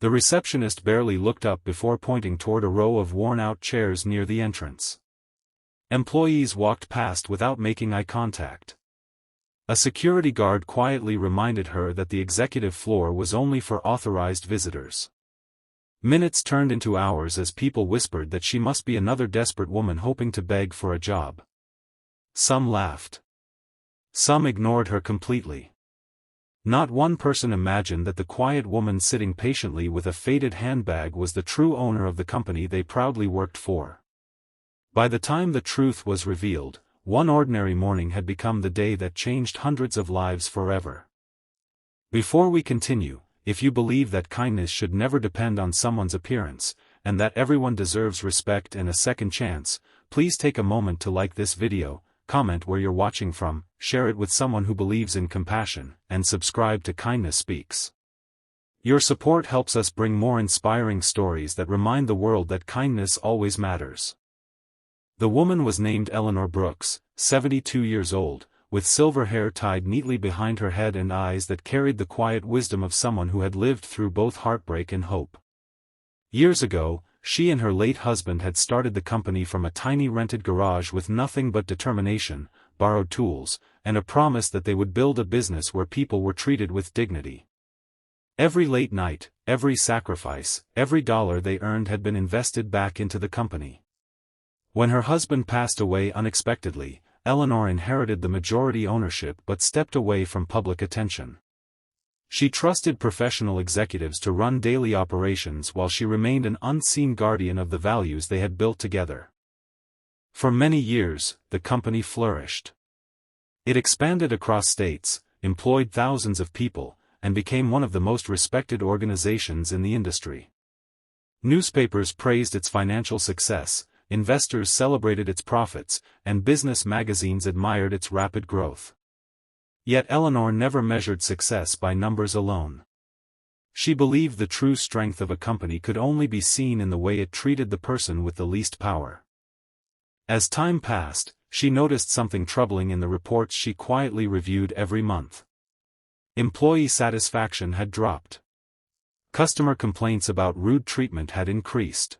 The receptionist barely looked up before pointing toward a row of worn-out chairs near the entrance. Employees walked past without making eye contact. A security guard quietly reminded her that the executive floor was only for authorized visitors. Minutes turned into hours as people whispered that she must be another desperate woman hoping to beg for a job. Some laughed. Some ignored her completely. Not one person imagined that the quiet woman sitting patiently with a faded handbag was the true owner of the company they proudly worked for. By the time the truth was revealed, one ordinary morning had become the day that changed hundreds of lives forever. Before we continue, if you believe that kindness should never depend on someone's appearance, and that everyone deserves respect and a second chance, please take a moment to like this video, comment where you're watching from, share it with someone who believes in compassion, and subscribe to Kindness Speaks. Your support helps us bring more inspiring stories that remind the world that kindness always matters. The woman was named Eleanor Brooks, 72 years old, with silver hair tied neatly behind her head and eyes that carried the quiet wisdom of someone who had lived through both heartbreak and hope. Years ago, she and her late husband had started the company from a tiny rented garage with nothing but determination, borrowed tools, and a promise that they would build a business where people were treated with dignity. Every late night, every sacrifice, every dollar they earned had been invested back into the company. When her husband passed away unexpectedly, Eleanor inherited the majority ownership but stepped away from public attention. She trusted professional executives to run daily operations while she remained an unseen guardian of the values they had built together. For many years, the company flourished. It expanded across states, employed thousands of people, and became one of the most respected organizations in the industry. Newspapers praised its financial success, investors celebrated its profits, and business magazines admired its rapid growth. Yet Eleanor never measured success by numbers alone. She believed the true strength of a company could only be seen in the way it treated the person with the least power. As time passed, she noticed something troubling in the reports she quietly reviewed every month. Employee satisfaction had dropped. Customer complaints about rude treatment had increased.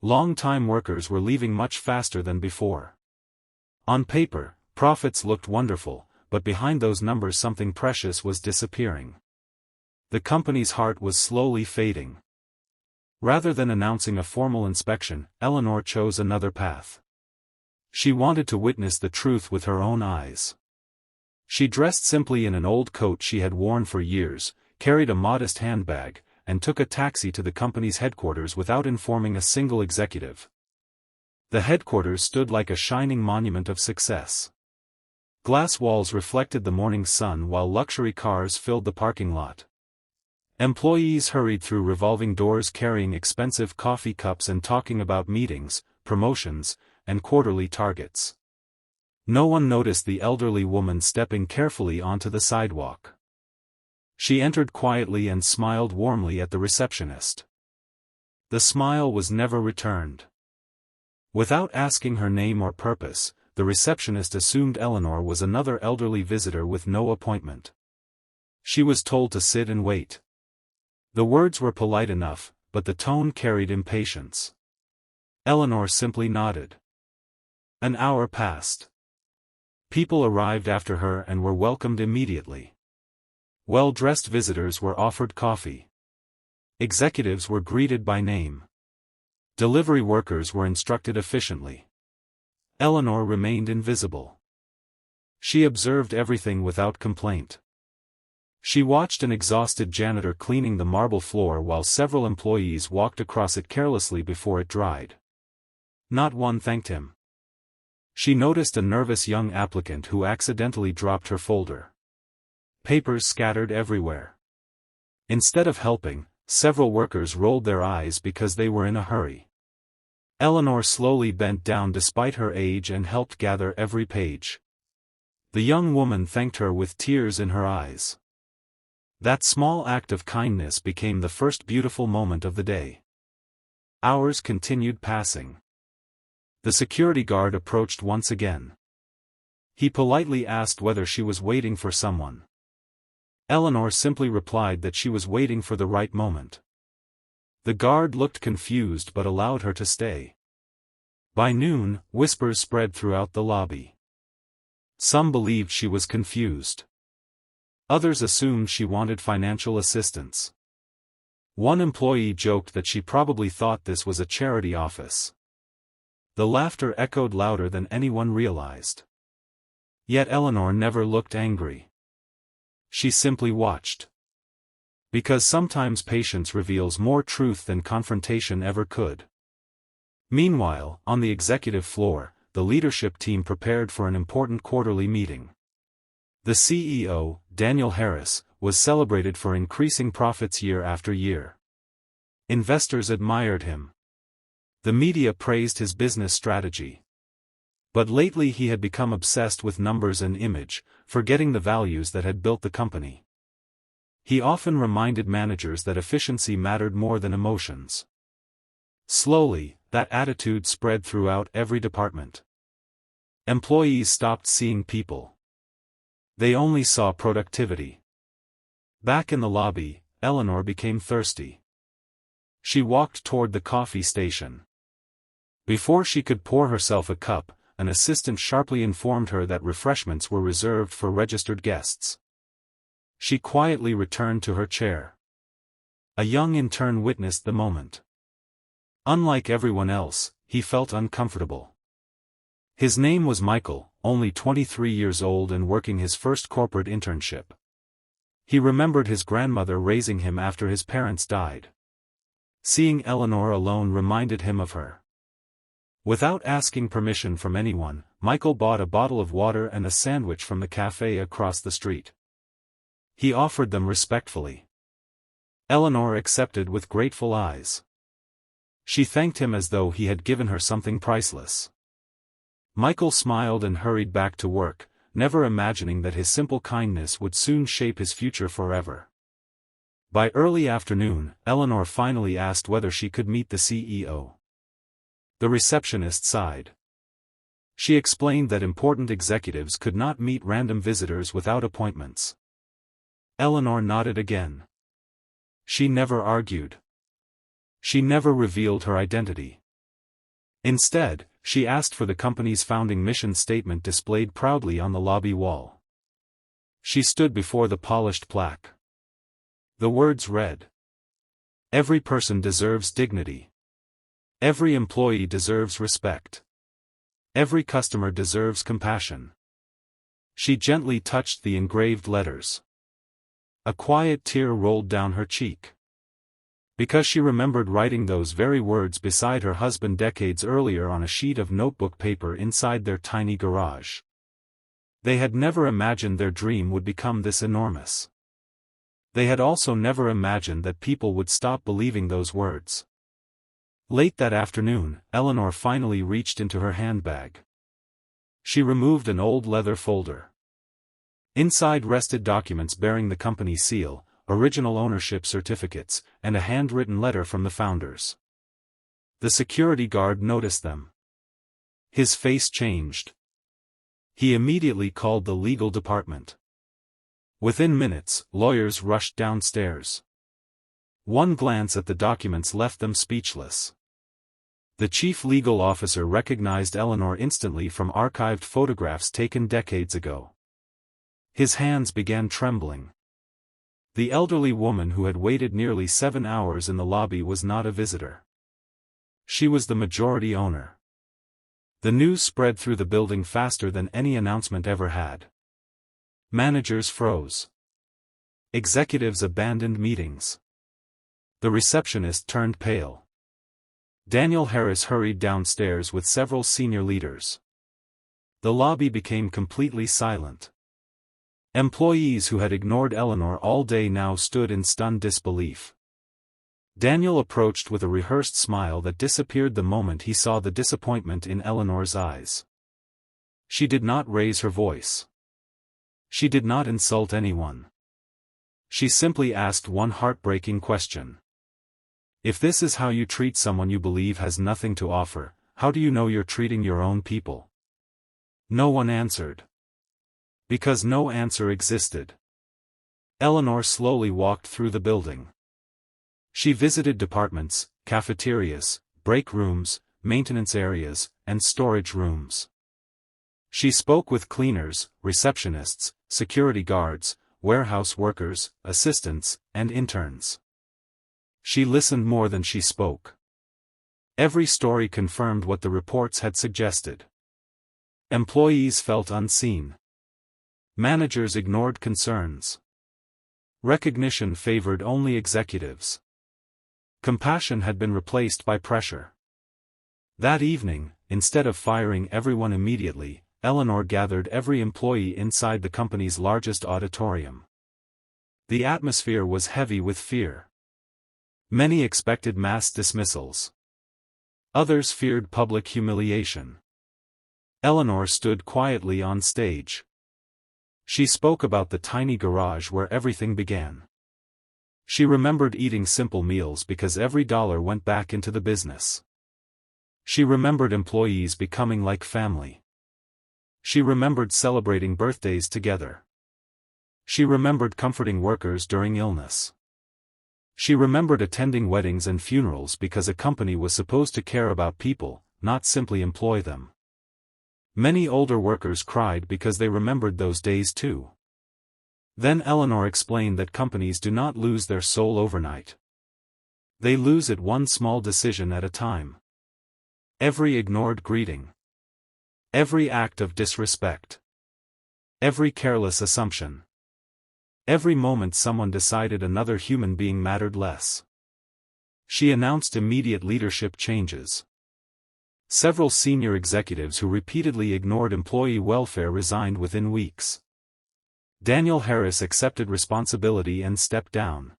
Long-time workers were leaving much faster than before. On paper, profits looked wonderful, but behind those numbers something precious was disappearing. The company's heart was slowly fading. Rather than announcing a formal inspection, Eleanor chose another path. She wanted to witness the truth with her own eyes. She dressed simply in an old coat she had worn for years, carried a modest handbag, and took a taxi to the company's headquarters without informing a single executive. The headquarters stood like a shining monument of success. Glass walls reflected the morning sun while luxury cars filled the parking lot. Employees hurried through revolving doors carrying expensive coffee cups and talking about meetings, promotions, and quarterly targets. No one noticed the elderly woman stepping carefully onto the sidewalk. She entered quietly and smiled warmly at the receptionist. The smile was never returned. Without asking her name or purpose, the receptionist assumed Eleanor was another elderly visitor with no appointment. She was told to sit and wait. The words were polite enough, but the tone carried impatience. Eleanor simply nodded. An hour passed. People arrived after her and were welcomed immediately. Well-dressed visitors were offered coffee. Executives were greeted by name. Delivery workers were instructed efficiently. Eleanor remained invisible. She observed everything without complaint. She watched an exhausted janitor cleaning the marble floor while several employees walked across it carelessly before it dried. Not one thanked him. She noticed a nervous young applicant who accidentally dropped her folder. Papers scattered everywhere. Instead of helping, several workers rolled their eyes because they were in a hurry. Eleanor slowly bent down despite her age and helped gather every page. The young woman thanked her with tears in her eyes. That small act of kindness became the first beautiful moment of the day. Hours continued passing. The security guard approached once again. He politely asked whether she was waiting for someone. Eleanor simply replied that she was waiting for the right moment. The guard looked confused but allowed her to stay. By noon, whispers spread throughout the lobby. Some believed she was confused. Others assumed she wanted financial assistance. One employee joked that she probably thought this was a charity office. The laughter echoed louder than anyone realized. Yet Eleanor never looked angry. She simply watched. Because sometimes patience reveals more truth than confrontation ever could. Meanwhile, on the executive floor, the leadership team prepared for an important quarterly meeting. The CEO, Daniel Harris, was celebrated for increasing profits year after year. Investors admired him. The media praised his business strategy. But lately he had become obsessed with numbers and image, forgetting the values that had built the company. He often reminded managers that efficiency mattered more than emotions. Slowly, that attitude spread throughout every department. Employees stopped seeing people. They only saw productivity. Back in the lobby, Eleanor became thirsty. She walked toward the coffee station. Before she could pour herself a cup, an assistant sharply informed her that refreshments were reserved for registered guests. She quietly returned to her chair. A young intern witnessed the moment. Unlike everyone else, he felt uncomfortable. His name was Michael, only 23 years old and working his first corporate internship. He remembered his grandmother raising him after his parents died. Seeing Eleanor alone reminded him of her. Without asking permission from anyone, Michael bought a bottle of water and a sandwich from the cafe across the street. He offered them respectfully. Eleanor accepted with grateful eyes. She thanked him as though he had given her something priceless. Michael smiled and hurried back to work, never imagining that his simple kindness would soon shape his future forever. By early afternoon, Eleanor finally asked whether she could meet the CEO. The receptionist sighed. She explained that important executives could not meet random visitors without appointments. Eleanor nodded again. She never argued. She never revealed her identity. Instead, she asked for the company's founding mission statement displayed proudly on the lobby wall. She stood before the polished plaque. The words read, "Every person deserves dignity. Every employee deserves respect. Every customer deserves compassion." She gently touched the engraved letters. A quiet tear rolled down her cheek. Because she remembered writing those very words beside her husband decades earlier on a sheet of notebook paper inside their tiny garage. They had never imagined their dream would become this enormous. They had also never imagined that people would stop believing those words. Late that afternoon, Eleanor finally reached into her handbag. She removed an old leather folder. Inside rested documents bearing the company seal, original ownership certificates, and a handwritten letter from the founders. The security guard noticed them. His face changed. He immediately called the legal department. Within minutes, lawyers rushed downstairs. One glance at the documents left them speechless. The chief legal officer recognized Eleanor instantly from archived photographs taken decades ago. His hands began trembling. The elderly woman who had waited nearly 7 hours in the lobby was not a visitor. She was the majority owner. The news spread through the building faster than any announcement ever had. Managers froze. Executives abandoned meetings. The receptionist turned pale. Daniel Harris hurried downstairs with several senior leaders. The lobby became completely silent. Employees who had ignored Eleanor all day now stood in stunned disbelief. Daniel approached with a rehearsed smile that disappeared the moment he saw the disappointment in Eleanor's eyes. She did not raise her voice. She did not insult anyone. She simply asked one heartbreaking question. If this is how you treat someone you believe has nothing to offer, how do you know you're treating your own people? No one answered. Because no answer existed. Eleanor slowly walked through the building. She visited departments, cafeterias, break rooms, maintenance areas, and storage rooms. She spoke with cleaners, receptionists, security guards, warehouse workers, assistants, and interns. She listened more than she spoke. Every story confirmed what the reports had suggested. Employees felt unseen. Managers ignored concerns. Recognition favored only executives. Compassion had been replaced by pressure. That evening, instead of firing everyone immediately, Eleanor gathered every employee inside the company's largest auditorium. The atmosphere was heavy with fear. Many expected mass dismissals. Others feared public humiliation. Eleanor stood quietly on stage. She spoke about the tiny garage where everything began. She remembered eating simple meals because every dollar went back into the business. She remembered employees becoming like family. She remembered celebrating birthdays together. She remembered comforting workers during illness. She remembered attending weddings and funerals because a company was supposed to care about people, not simply employ them. Many older workers cried because they remembered those days too. Then Eleanor explained that companies do not lose their soul overnight. They lose it one small decision at a time. Every ignored greeting. Every act of disrespect. Every careless assumption. Every moment someone decided another human being mattered less. She announced immediate leadership changes. Several senior executives who repeatedly ignored employee welfare resigned within weeks. Daniel Harris accepted responsibility and stepped down.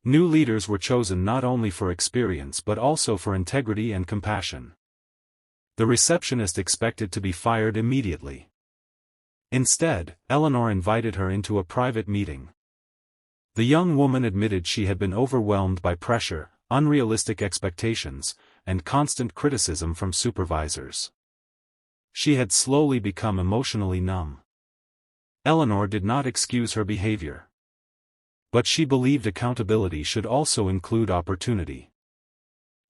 New leaders were chosen not only for experience but also for integrity and compassion. The receptionist expected to be fired immediately. Instead, Eleanor invited her into a private meeting. The young woman admitted she had been overwhelmed by pressure, unrealistic expectations, and constant criticism from supervisors. She had slowly become emotionally numb. Eleanor did not excuse her behavior. But she believed accountability should also include opportunity.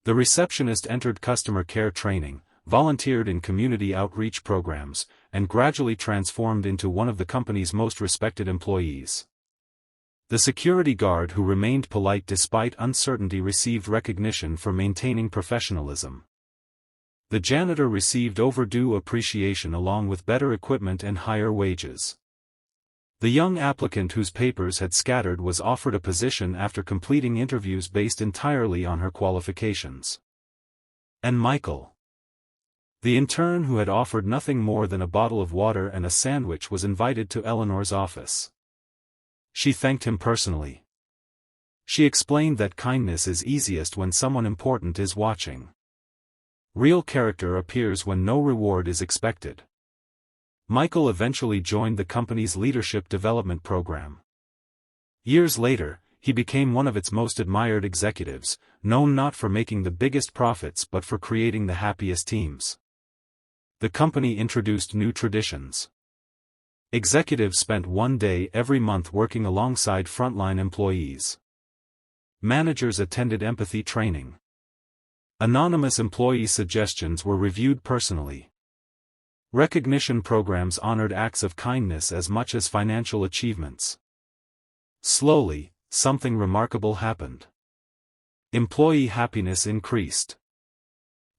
The receptionist entered customer care training, volunteered in community outreach programs, and gradually transformed into one of the company's most respected employees. The security guard who remained polite despite uncertainty received recognition for maintaining professionalism. The janitor received overdue appreciation along with better equipment and higher wages. The young applicant whose papers had scattered was offered a position after completing interviews based entirely on her qualifications. And Michael, the intern who had offered nothing more than a bottle of water and a sandwich, was invited to Eleanor's office. She thanked him personally. She explained that kindness is easiest when someone important is watching. Real character appears when no reward is expected. Michael eventually joined the company's leadership development program. Years later, he became one of its most admired executives, known not for making the biggest profits but for creating the happiest teams. The company introduced new traditions. Executives spent one day every month working alongside frontline employees. Managers attended empathy training. Anonymous employee suggestions were reviewed personally. Recognition programs honored acts of kindness as much as financial achievements. Slowly, something remarkable happened. Employee happiness increased.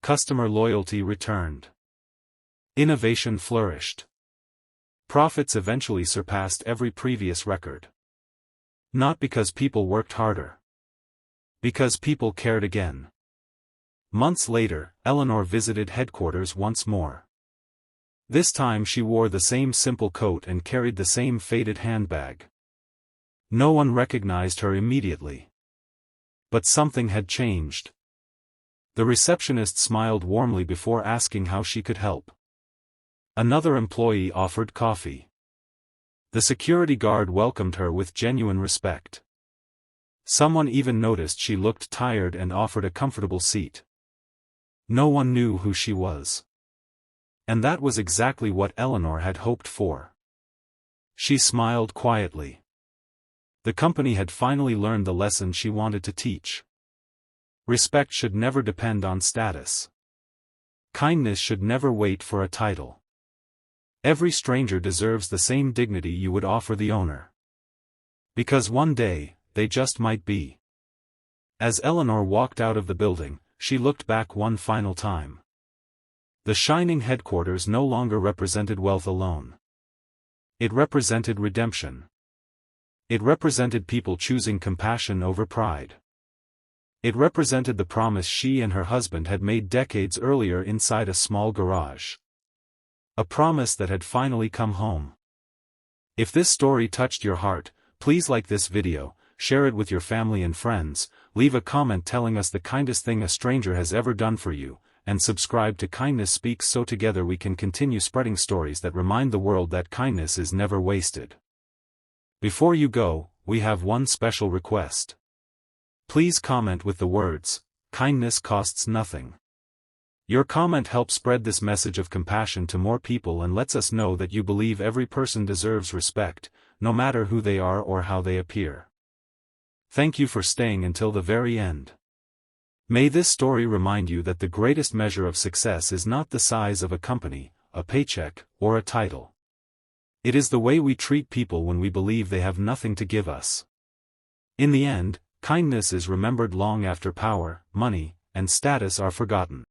Customer loyalty returned. Innovation flourished. Profits eventually surpassed every previous record. Not because people worked harder. Because people cared again. Months later, Eleanor visited headquarters once more. This time she wore the same simple coat and carried the same faded handbag. No one recognized her immediately. But something had changed. The receptionist smiled warmly before asking how she could help. Another employee offered coffee. The security guard welcomed her with genuine respect. Someone even noticed she looked tired and offered a comfortable seat. No one knew who she was. And that was exactly what Eleanor had hoped for. She smiled quietly. The company had finally learned the lesson she wanted to teach. Respect should never depend on status. Kindness should never wait for a title. Every stranger deserves the same dignity you would offer the owner. Because one day, they just might be. As Eleanor walked out of the building, she looked back one final time. The shining headquarters no longer represented wealth alone. It represented redemption. It represented people choosing compassion over pride. It represented the promise she and her husband had made decades earlier inside a small garage. A promise that had finally come home. If this story touched your heart, please like this video, share it with your family and friends, leave a comment telling us the kindest thing a stranger has ever done for you, and subscribe to Kindness Speaks so together we can continue spreading stories that remind the world that kindness is never wasted. Before you go, we have one special request. Please comment with the words, "Kindness costs nothing." Your comment helps spread this message of compassion to more people and lets us know that you believe every person deserves respect, no matter who they are or how they appear. Thank you for staying until the very end. May this story remind you that the greatest measure of success is not the size of a company, a paycheck, or a title. It is the way we treat people when we believe they have nothing to give us. In the end, kindness is remembered long after power, money, and status are forgotten.